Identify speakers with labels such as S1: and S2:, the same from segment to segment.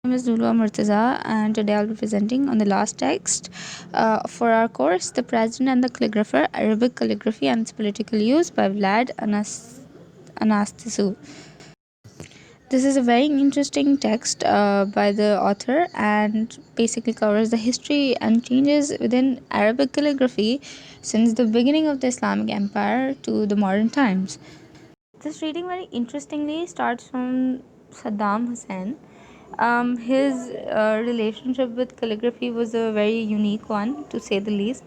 S1: My name is Zulwa Murtaza, and today I'll be presenting on the last text for our course, The President and the Calligrapher, Arabic Calligraphy and its Political Use by Vlad Anastasiou. This is a very interesting text by the author and basically covers the history and changes within Arabic calligraphy since the beginning of the Islamic Empire to the modern times. This reading very interestingly starts from Saddam Hussein. His relationship with calligraphy was a very unique one, to say the least.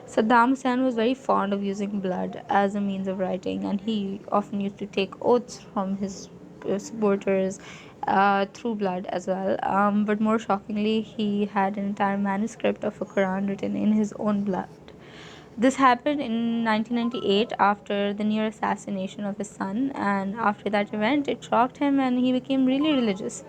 S1: Saddam Hussein was very fond of using blood as a means of writing, and he often used to take oaths from his supporters through blood as well. But more shockingly, he had an entire manuscript of a Quran written in his own blood. This happened in 1998 after the near assassination of his son, and after that event, it shocked him and he became really religious.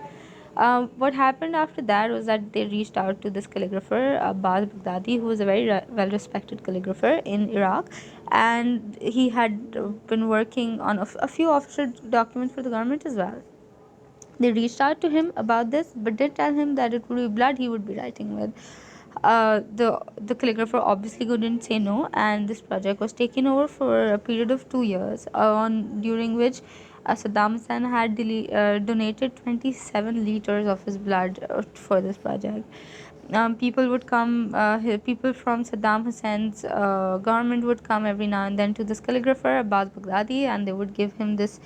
S1: What happened after that was that they reached out to this calligrapher, Abbas Baghdadi, who was a very well respected calligrapher in Iraq, and he had been working on a few official documents for the government as well. They reached out to him about this, but did tell him that it would be blood he would be writing with. The calligrapher obviously couldn't say no, and this project was taken over for a period of 2 years, on during which Saddam Hussein had donated 27 liters of his blood for this project. People would come, people from Saddam Hussein's government would come every now and then to this calligrapher, Abbas Baghdadi, and they would give him this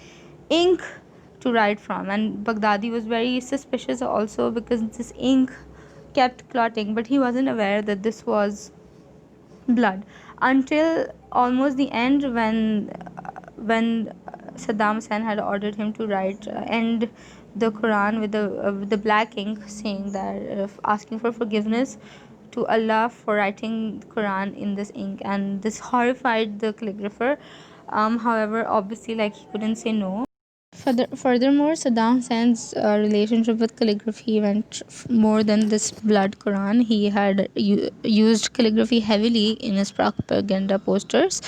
S1: ink to write from. And Baghdadi was very suspicious also because this ink kept clotting, but he wasn't aware that this was blood until almost the end when Saddam Hussein had ordered him to write end the Quran with the black ink, saying that asking for forgiveness to Allah for writing Quran in this ink, and this horrified the calligrapher. However, obviously, like, he couldn't say no. Furthermore, Saddam Hussein's relationship with calligraphy went more than this blood Quran. He had used calligraphy heavily in his propaganda posters.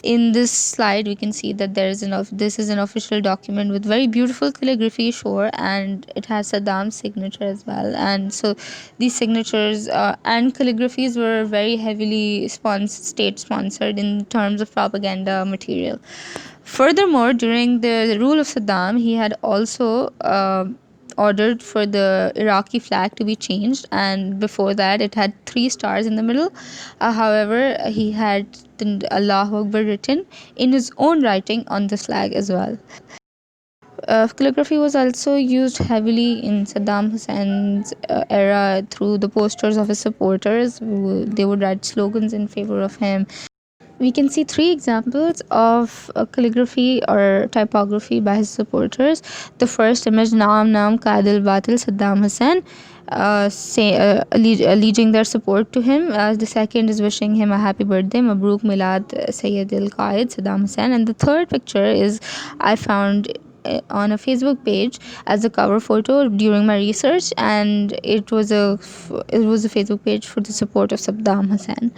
S1: In this slide, we can see that this is an official document with very beautiful calligraphy, sure, and it has Saddam's signature as well. And so, these signatures and calligraphies were very heavily state sponsored in terms of propaganda material. Furthermore, during the rule of Saddam, he had also ordered for the Iraqi flag to be changed, and before that, it had 3 stars in the middle. However, he had the Allahu Akbar written in his own writing on the flag as well. Calligraphy was also used heavily in Saddam Hussein's era through the posters of his supporters. They would write slogans in favor of him. We can see 3 examples of calligraphy or typography by his supporters. The first image, Naam Naam Qadil Batil Saddam Hussein, alleging their support to him. The second is wishing him a happy birthday, Mabruk Milad Sayyid al Qaid Saddam Hussein. And the third picture is I found on a Facebook page as a cover photo during my research, and it was a Facebook page for the support of Saddam Hussein.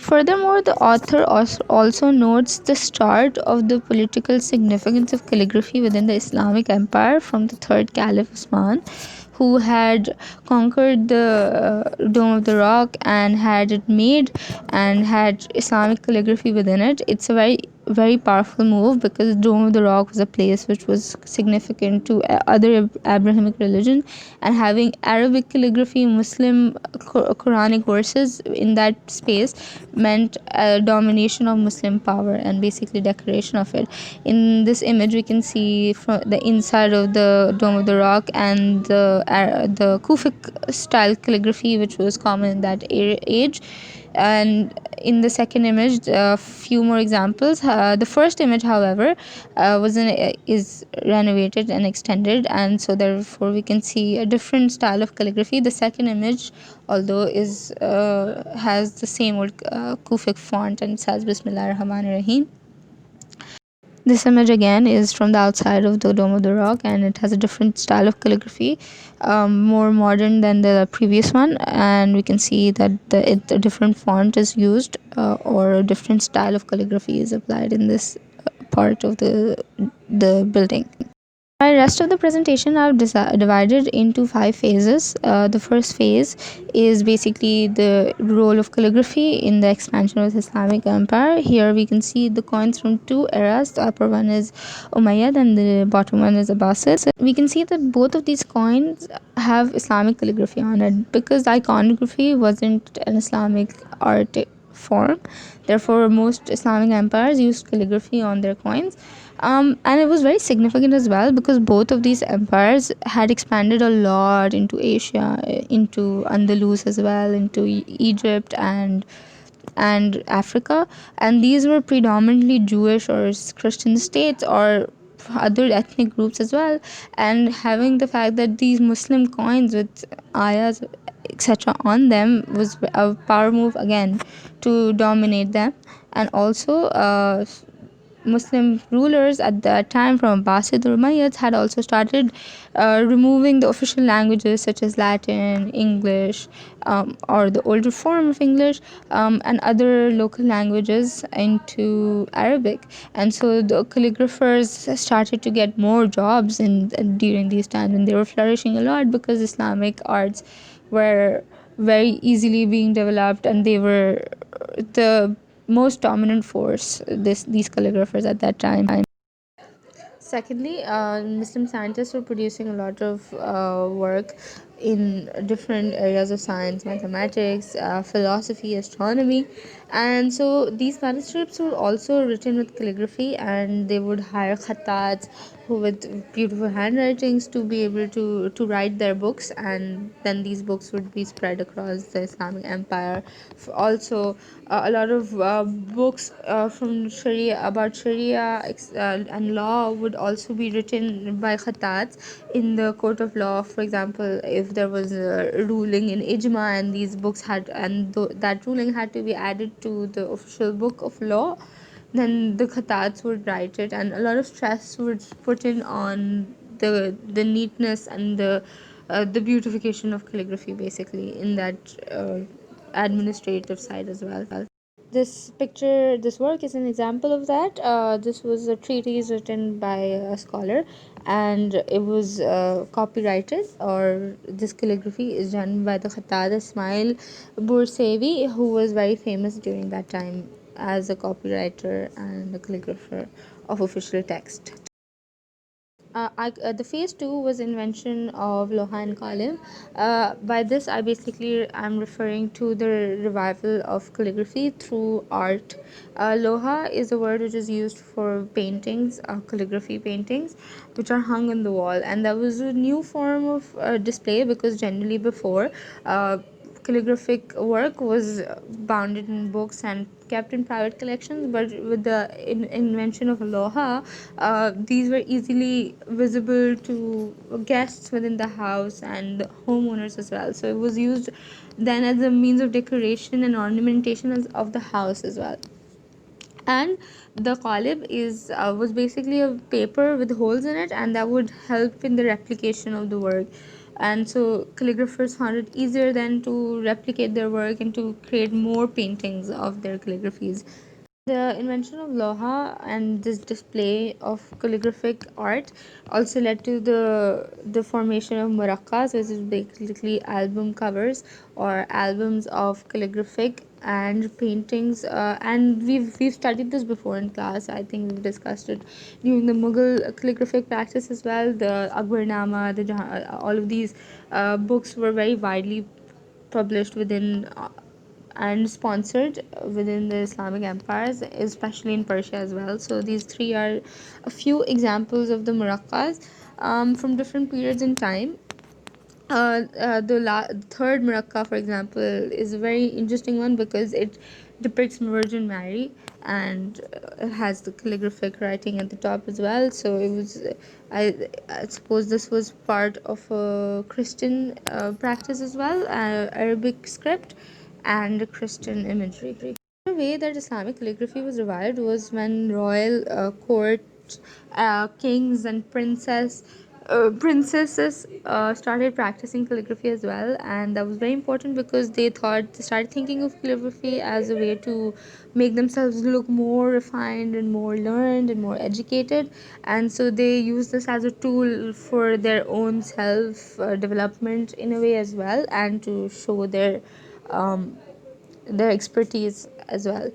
S1: Furthermore, the author also notes the start of the political significance of calligraphy within the Islamic Empire from the third Caliph Usman, who had conquered the Dome of the Rock and had it made and had Islamic calligraphy within it. It's a very powerful move because Dome of the Rock was a place which was significant to other Abrahamic religion, and having Arabic calligraphy, Muslim Quranic verses in that space meant a domination of Muslim power and basically decoration of it. In this image, we can see from the inside of the Dome of the Rock and the Kufic style calligraphy, which was common in that age. And in the second image, a few more examples. The first image, however, is renovated and extended, and so therefore we can see a different style of calligraphy. The second image, although is has the same old Kufic font and says Bismillah Rahman Rahim. This image again is from the outside of the Dome of the Rock, and it has a different style of calligraphy, more modern than the previous one. And we can see that the different font is used, or a different style of calligraphy is applied in this part of the building. My rest of the presentation I've divided into five phases. The first phase is basically the role of calligraphy in the expansion of the Islamic Empire. Here we can see the coins from two eras. The upper one is Umayyad and the bottom one is Abbasid. We can see that both of these coins have Islamic calligraphy on it because iconography wasn't an Islamic art form. Therefore, most Islamic empires used calligraphy on their coins. And it was very significant as well because both of these empires had expanded a lot into Asia, into Andalus as well, into Egypt and Africa, and these were predominantly Jewish or Christian states or other ethnic groups as well. And having the fact that these Muslim coins with ayahs etc on them was a power move again to dominate them. And also Muslim rulers at that time from Abbasid or Umayyads had also started removing the official languages such as Latin, English, or the older form of English, and other local languages into Arabic. And so the calligraphers started to get more jobs in during these times, and they were flourishing a lot because Islamic arts were very easily being developed, and they were the most dominant force, these calligraphers at that time. Secondly, Muslim scientists were producing a lot of work in different areas of science, mathematics, philosophy, astronomy, and so these manuscripts were also written with calligraphy, and they would hire khattats who with beautiful handwritings to be able to write their books, and then these books would be spread across the Islamic Empire. Also, a lot of books from Sharia about Sharia and law would also be written by khattats in the court of law. For example, if there was a ruling in ijma and these books had and that ruling had to be added to the official book of law, then the khattats would write it, and a lot of stress would put in on the neatness and the beautification of calligraphy basically in that administrative side as well. This work is an example of that. This was a treatise written by a scholar, and it was copyrighted, or this calligraphy is done by the Khattab Ismail Bursevi, who was very famous during that time as a copywriter and a calligrapher of official text. The phase two was invention of Loha and Kalim. By this, I basically am referring to the revival of calligraphy through art. Loha is a word which is used for paintings, calligraphy paintings, which are hung on the wall, and that was a new form of display because generally before. Calligraphic work was bounded in books and kept in private collections, but with the invention of Aloha, these were easily visible to guests within the house and homeowners as well. So it was used then as a means of decoration and ornamentation of the house as well. And the qalib is was basically a paper with holes in it, and that would help in the replication of the work. And so calligraphers found it easier then to replicate their work and to create more paintings of their calligraphies. The invention of Loha and this display of calligraphic art also led to the formation of muraqas, which is basically album covers or albums of calligraphic and paintings. And we've studied this before in class. I think we've discussed it during the Mughal calligraphic practice as well. The Akbarnama, all of these books were very widely published within and sponsored within the Islamic empires, especially in Persia as well. So these three are a few examples of the muraqqas from different periods in time. Third Muraqqa, for example, is a very interesting one because it depicts Virgin Mary, and it has the calligraphic writing at the top as well. So it was, I suppose, this was part of a Christian practice as well, Arabic script and Christian imagery. The way that Islamic calligraphy was revived was when royal court kings and princes princesses started practicing calligraphy as well, and that was very important because they started thinking of calligraphy as a way to make themselves look more refined and more learned and more educated. And so they use this as a tool for their own self development in a way as well, and to show um, their expertise as well.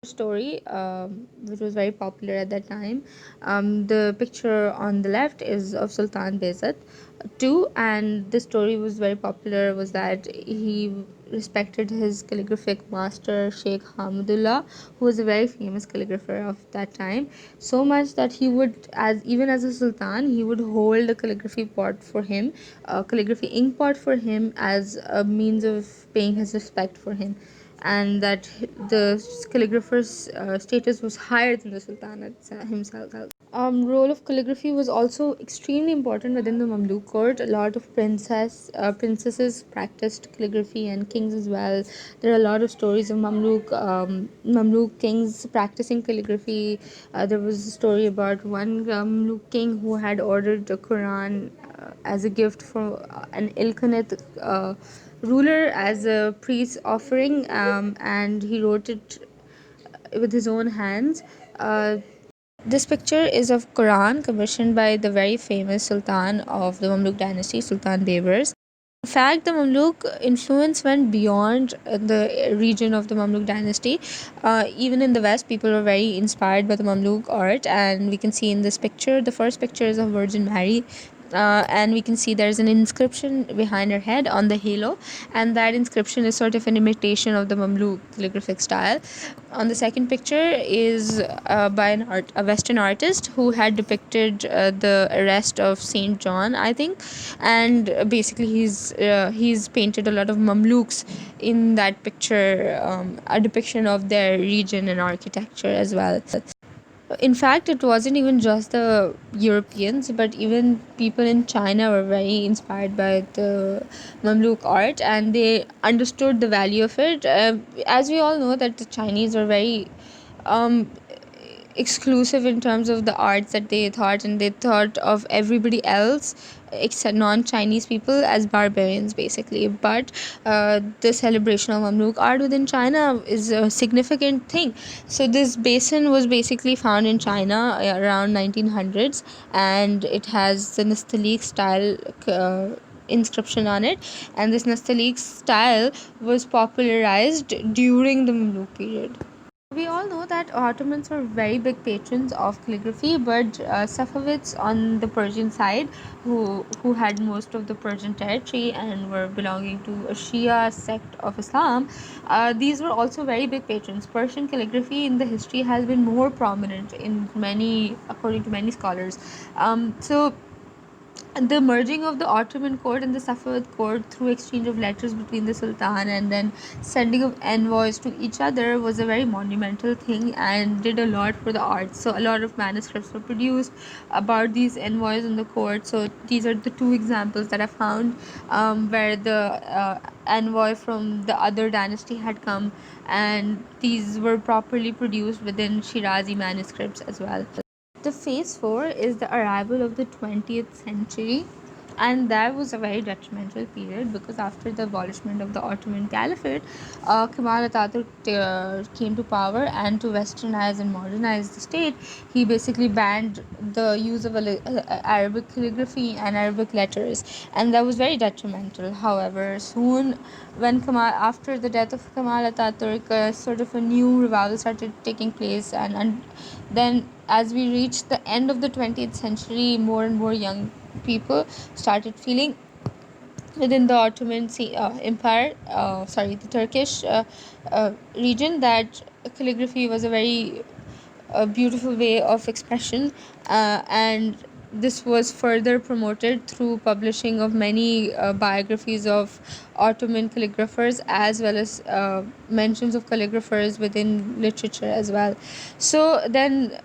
S1: Story, which was very popular at that time. The picture on the left is of Sultan Bezat too, and the story was very popular. Was that he respected his calligraphic master Sheikh Hamdullah, who was a very famous calligrapher of that time, so much that he would, as even as a sultan, he would hold a calligraphy pot for him, a calligraphy ink pot for him, as a means of paying his respect for him, and that the calligrapher's status was higher than the sultanate himself. Role of calligraphy was also extremely important within the Mamluk court. A lot of princesses practiced calligraphy, and kings as well. There are a lot of stories of Mamluk kings practicing calligraphy. There was a story about one Mamluk king who had ordered the Quran as a gift for an Ilkhanate ruler as a priest offering, and he wrote it with his own hands. This picture is of Quran commissioned by the very famous Sultan of the Mamluk dynasty, Sultan Baburs. In fact, the Mamluk influence went beyond the region of the Mamluk dynasty. Even in the West, people were very inspired by the Mamluk art, and we can see in this picture, the first picture is of Virgin Mary. And we can see there's an inscription behind her head on the halo, and that inscription is sort of an imitation of the Mamluk calligraphic style. On the second picture is by a Western artist who had depicted the arrest of Saint John, I think, and basically he's painted a lot of Mamluks in that picture, a depiction of their region and architecture as well. In fact, it wasn't even just the Europeans, but even people in China were very inspired by the Mamluk art, and they understood the value of it. As we all know, that the Chinese are very um, exclusive in terms of the arts that they thought, and they thought of everybody else except non-Chinese people as barbarians basically. But the celebration of Mamluk art within China is a significant thing. So this basin was basically found in China around 1900s, and it has the Nastaliq style inscription on it, and this Nastaliq style was popularized during the Mamluk period. We all know that Ottomans were very big patrons of calligraphy, but Safavids on the Persian side, who had most of the Persian territory and were belonging to a Shia sect of Islam, these were also very big patrons. Persian calligraphy in the history has been more prominent in many, according to many scholars. So the merging of the Ottoman court and the Safavid court through exchange of letters between the Sultan and then sending of envoys to each other was a very monumental thing and did a lot for the arts. So a lot of manuscripts were produced about these envoys in the court. So these are the two examples that I found, where the envoy from the other dynasty had come, and these were properly produced within Shirazi manuscripts as well. The phase 4 is the arrival of the 20th century, and that was a very detrimental period because after the abolishment of the Ottoman Caliphate, Kemal Atatürk came to power, and to westernize and modernize the state, he basically banned the use of Arabic calligraphy and Arabic letters, and that was very detrimental. However, soon, after the death of Kemal Atatürk, sort of a new revival started taking place, and then as we reached the end of the 20th century, more and more young people started feeling within the Ottoman Empire, the Turkish region, that calligraphy was a beautiful way of expression, and this was further promoted through publishing of many biographies of Ottoman calligraphers, as well as mentions of calligraphers within literature as well. So then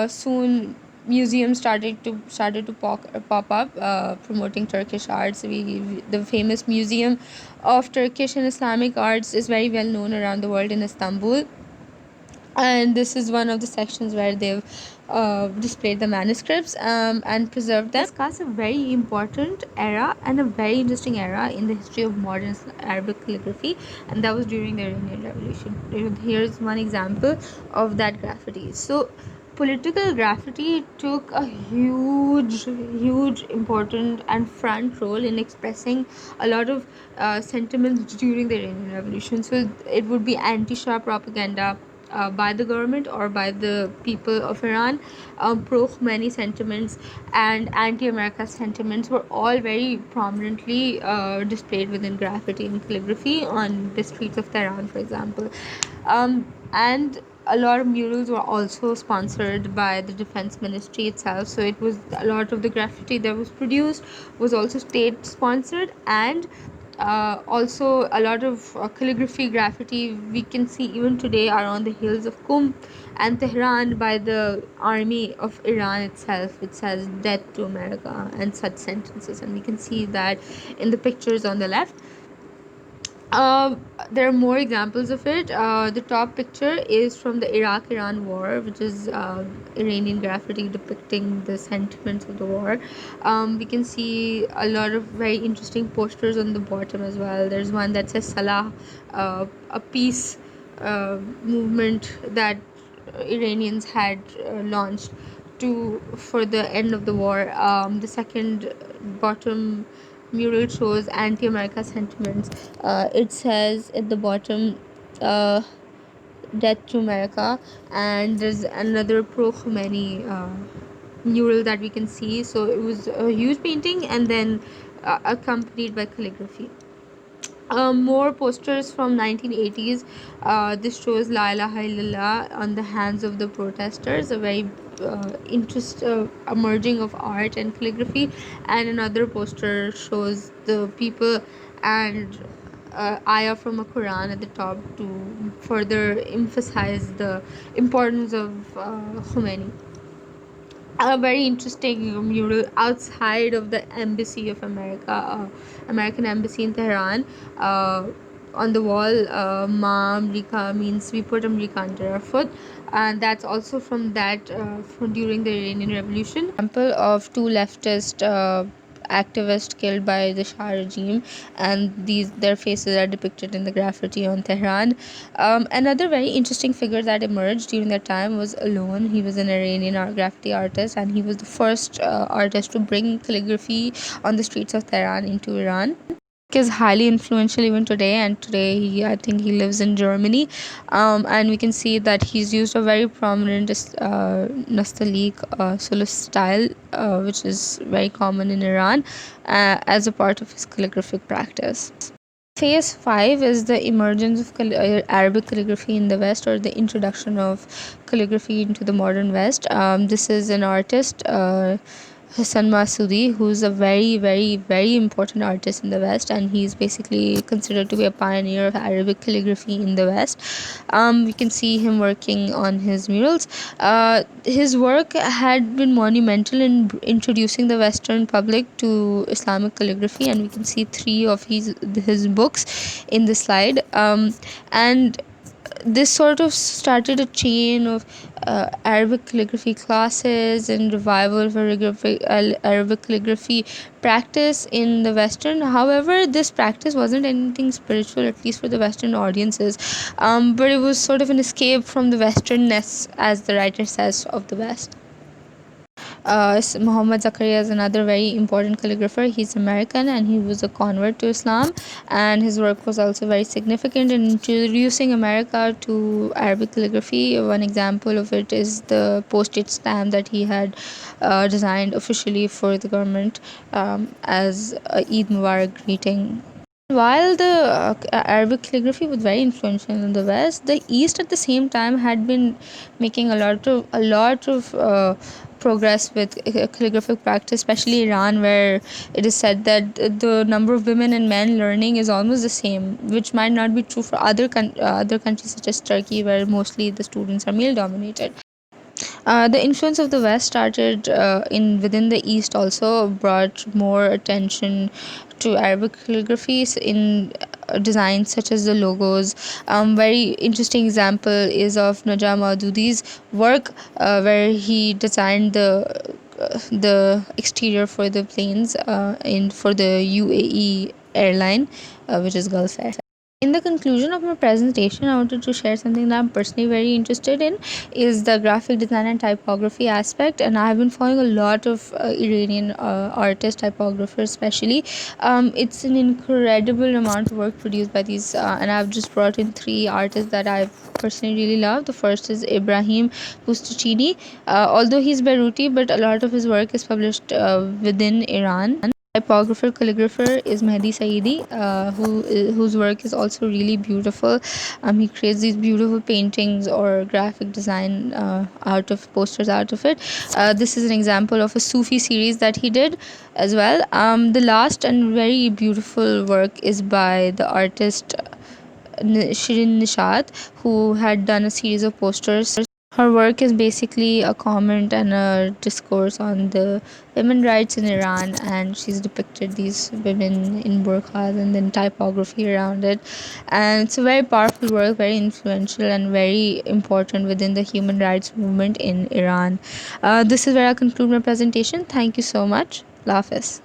S1: soon museums started to pop up promoting Turkish arts. The famous museum of Turkish and Islamic arts is very well known around the world in Istanbul, and this is one of the sections where they've displayed the manuscripts and preserved them. Discuss a very important era and a very interesting era in the history of modern Arabic calligraphy, and that was during the Iranian Revolution. Here's one example of that graffiti. So political graffiti took a huge important and front role in expressing a lot of sentiments during the Iranian Revolution. So it would be anti-Shah propaganda by the government or by the people of Iran. Pro Khomeini sentiments and anti-America sentiments were all very prominently displayed within graffiti and calligraphy on the streets of Tehran, for example. And a lot of murals were also sponsored by the defense ministry itself, so it was a lot of the graffiti that was produced was also state sponsored, and also a lot of calligraphy graffiti we can see even today are on the hills of Qum and Tehran by the army of Iran itself. It says death to America and such sentences, and we can see that in the pictures on the left. There are more examples of it. The top picture is from the Iraq-Iran war, which is Iranian graffiti depicting the sentiments of the war. We can see a lot of very interesting posters on the bottom as well. There's one that says Salah, a peace movement that Iranians had launched to for the end of the war. The second bottom mural shows anti-America sentiments. It says at the bottom, "Death to America," and there's another pro Khomeini mural that we can see. So it was a huge painting, and then accompanied by calligraphy. More posters from 1980s. This shows La ilaha illallah on the hands of the protesters, a very interest emerging of art and calligraphy. And another poster shows the people and ayah from a Quran at the top to further emphasize the importance of Khomeini. A very interesting mural outside of the embassy of America, American embassy in Tehran. On the wall, Ma Amrika means we put America under our foot, and that's also from that from during the Iranian Revolution. Example of two leftist activists killed by the Shah regime, and these their faces are depicted in the graffiti on Tehran. Another very interesting figure that emerged during that time was Alon. He was an Iranian graffiti artist, and he was the first artist to bring calligraphy on the streets of Tehran into Iran. Is highly influential even today, and today I think he lives in Germany. And we can see that he's used a very prominent Nastaliq Sulus style, which is very common in Iran, as a part of his calligraphic practice. Phase 5 is the emergence of Arabic calligraphy in the West, or the introduction of calligraphy into the modern West. This is an artist, Hassan Masudi, who's a very important artist in the West, and he's basically considered to be a pioneer of Arabic calligraphy in the West. We can see him working on his murals. His work had been monumental in introducing the Western public to Islamic calligraphy, and we can see three of his books in the slide. And this sort of started a chain of Arabic calligraphy classes and revival of Arabic calligraphy practice in the Western. However, this practice wasn't anything spiritual, at least for the Western audiences, but it was sort of an escape from the Westernness, as the writer says, of the West. Muhammad Zakaria is another very important calligrapher. He's American, and he was a convert to Islam, and his work was also very significant in introducing America to Arabic calligraphy. One example of it is the postage stamp that he had designed officially for the government as a Eid Mubarak greeting. While the Arabic calligraphy was very influential in the West, the East at the same time had been making a lot of progress with calligraphic practice, especially Iran, where it is said that the number of women and men learning is almost the same, which might not be true for other countries such as Turkey, where mostly the students are male dominated. The influence of the West started in within the East, also brought more attention to Arabic calligraphy in designs such as the logos. Very interesting example is of Najam Aududi's work, where he designed the exterior for the planes in for the UAE airline, which is Gulf Air. In the conclusion of my presentation, I wanted to share something that I'm personally very interested in is the graphic design and typography aspect, and I've been following a lot of Iranian artists, typographers especially. It's an incredible amount of work produced by these, and I've just brought in three artists that I personally really love. The first is Ibrahim Bustachini. Although he's Beiruti, but a lot of his work is published within Iran. Typographer calligrapher is Mehdi Saidi, whose work is also really beautiful. He creates these beautiful paintings or graphic design out of posters out of it. This is an example of a Sufi series that he did as well. The last and very beautiful work is by the artist Shirin Nishat, who had done a series of posters. Her work is basically a comment and a discourse on the women rights in Iran, and she's depicted these women in burqas and then typography around it. And it's a very powerful work, very influential, and very important within the human rights movement in Iran. This is where I conclude my presentation. Thank you so much. Allah Hafiz.